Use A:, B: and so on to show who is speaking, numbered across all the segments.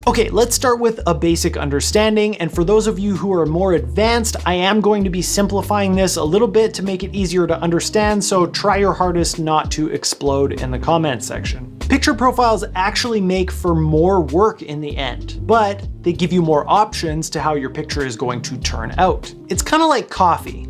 A: Okay, let's start with a basic understanding, and for those of you who are more advanced, I am going to be simplifying this a little bit to make it easier to understand, so try your hardest not to explode in the comments section. Picture profiles actually make for more work in the end, but they give you more options to how your picture is going to turn out. It's kind of like coffee.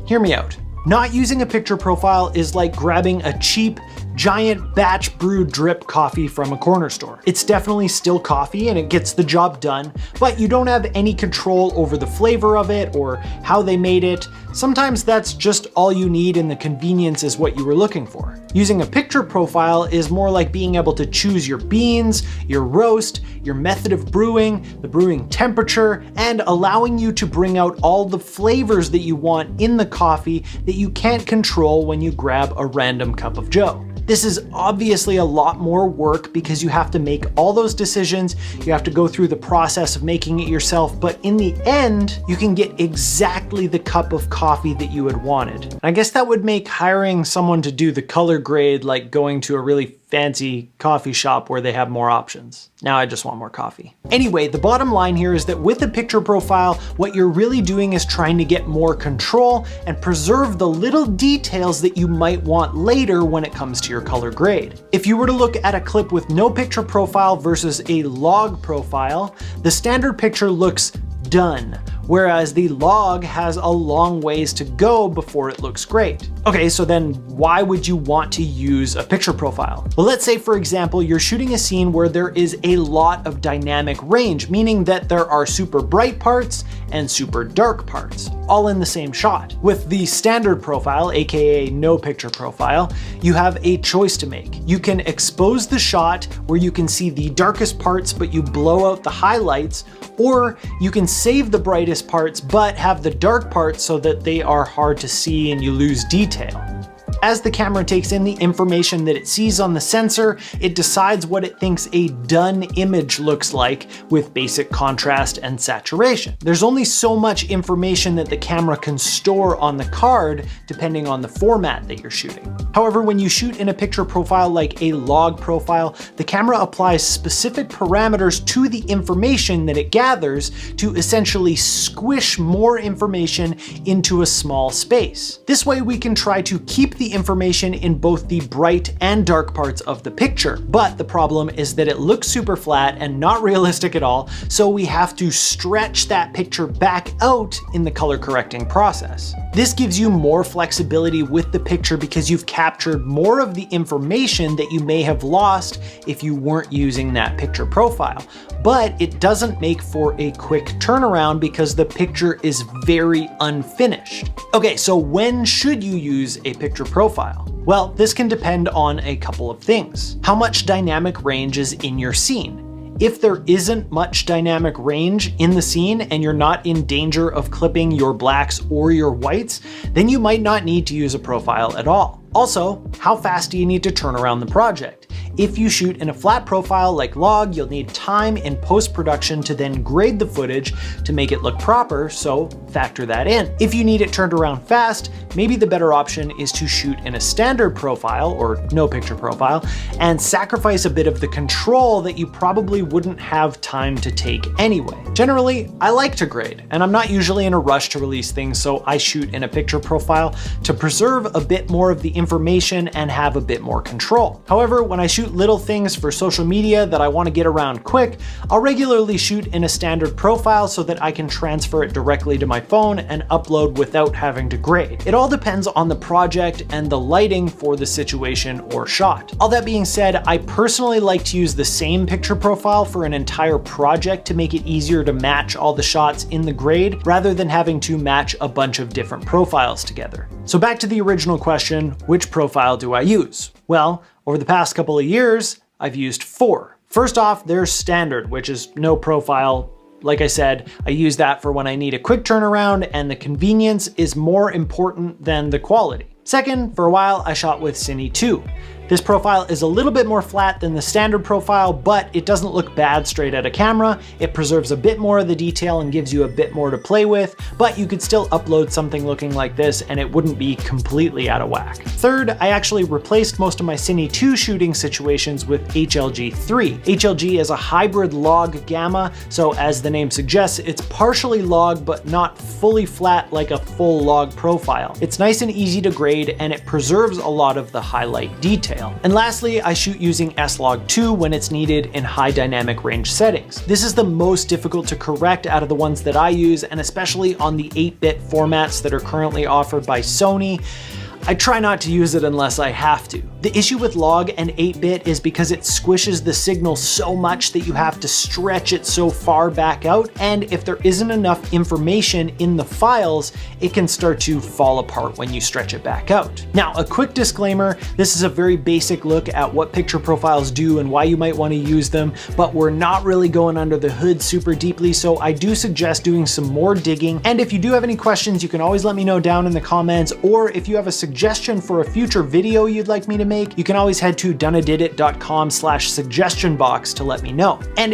A: Hear me out. Not using a picture profile is like grabbing a cheap, giant batch brewed drip coffee from a corner store. It's definitely still coffee and it gets the job done, but you don't have any control over the flavor of it or how they made it. Sometimes that's just all you need and the convenience is what you were looking for. Using a picture profile is more like being able to choose your beans, your roast, your method of brewing, the brewing temperature, and allowing you to bring out all the flavors that you want in the coffee that you can't control when you grab a random cup of joe. This is obviously a lot more work because you have to make all those decisions, you have to go through the process of making it yourself, but in the end, you can get exactly the cup of coffee that you had wanted. I guess that would make hiring someone to do the color grade like going to a really fancy coffee shop where they have more options. Now I just want more coffee. Anyway, the bottom line here is that with a picture profile, what you're really doing is trying to get more control and preserve the little details that you might want later when it comes to your color grade. If you were to look at a clip with no picture profile versus a log profile, the standard picture looks done, whereas the log has a long ways to go before it looks great. Okay, so then why would you want to use a picture profile? Well, let's say for example, you're shooting a scene where there is a lot of dynamic range, meaning that there are super bright parts and super dark parts, all in the same shot. With the standard profile, aka no picture profile, you have a choice to make. You can expose the shot where you can see the darkest parts but you blow out the highlights, or you can save the brightest parts but have the dark parts so that they are hard to see and you lose detail. As the camera takes in the information that it sees on the sensor, it decides what it thinks a done image looks like with basic contrast and saturation. There's only so much information that the camera can store on the card depending on the format that you're shooting. However, when you shoot in a picture profile like a log profile, the camera applies specific parameters to the information that it gathers to essentially squish more information into a small space. This way we can try to keep the information in both the bright and dark parts of the picture, but the problem is that it looks super flat and not realistic at all, so we have to stretch that picture back out in the color correcting process. This gives you more flexibility with the picture because you've captured more of the information that you may have lost if you weren't using that picture profile. But it doesn't make for a quick turnaround because the picture is very unfinished. Okay, so when should you use a picture profile? Well, this can depend on a couple of things. How much dynamic range is in your scene? If there isn't much dynamic range in the scene and you're not in danger of clipping your blacks or your whites, then you might not need to use a profile at all. Also, how fast do you need to turn around the project? If you shoot in a flat profile like log, you'll need time in post-production to then grade the footage to make it look proper, so factor that in. If you need it turned around fast, maybe the better option is to shoot in a standard profile or no picture profile and sacrifice a bit of the control that you probably wouldn't have time to take anyway. Generally, I like to grade, and I'm not usually in a rush to release things, so I shoot in a picture profile to preserve a bit more of the information and have a bit more control. However, when I shoot little things for social media that I want to get around quick, I'll regularly shoot in a standard profile so that I can transfer it directly to my phone and upload without having to grade. It all depends on the project and the lighting for the situation or shot. All that being said, I personally like to use the same picture profile for an entire project to make it easier to match all the shots in the grade rather than having to match a bunch of different profiles together. So back to the original question, which profile do I use? Well, over the past couple of years, I've used 4. First off, there's standard, which is no profile. Like I said, I use that for when I need a quick turnaround and the convenience is more important than the quality. Second, for a while I shot with Cine 2. This profile is a little bit more flat than the standard profile, but it doesn't look bad straight out of camera. It preserves a bit more of the detail and gives you a bit more to play with, but you could still upload something looking like this and it wouldn't be completely out of whack. Third, I actually replaced most of my Cine 2 shooting situations with HLG3. HLG is a hybrid log gamma, so as the name suggests, it's partially log but not fully flat like a full log profile. It's nice and easy to grade and it preserves a lot of the highlight detail. And lastly, I shoot using S-Log2 when it's needed in high dynamic range settings. This is the most difficult to correct out of the ones that I use, and especially on the 8-bit formats that are currently offered by Sony. I try not to use it unless I have to. The issue with log and 8-bit is because it squishes the signal so much that you have to stretch it so far back out, and if there isn't enough information in the files, it can start to fall apart when you stretch it back out. Now, a quick disclaimer, this is a very basic look at what picture profiles do and why you might want to use them, but we're not really going under the hood super deeply, so I do suggest doing some more digging. And if you do have any questions, you can always let me know down in the comments, or if you have a suggestion for a future video you'd like me to make, you can always head to donadidit.com/suggestion box to let me know. And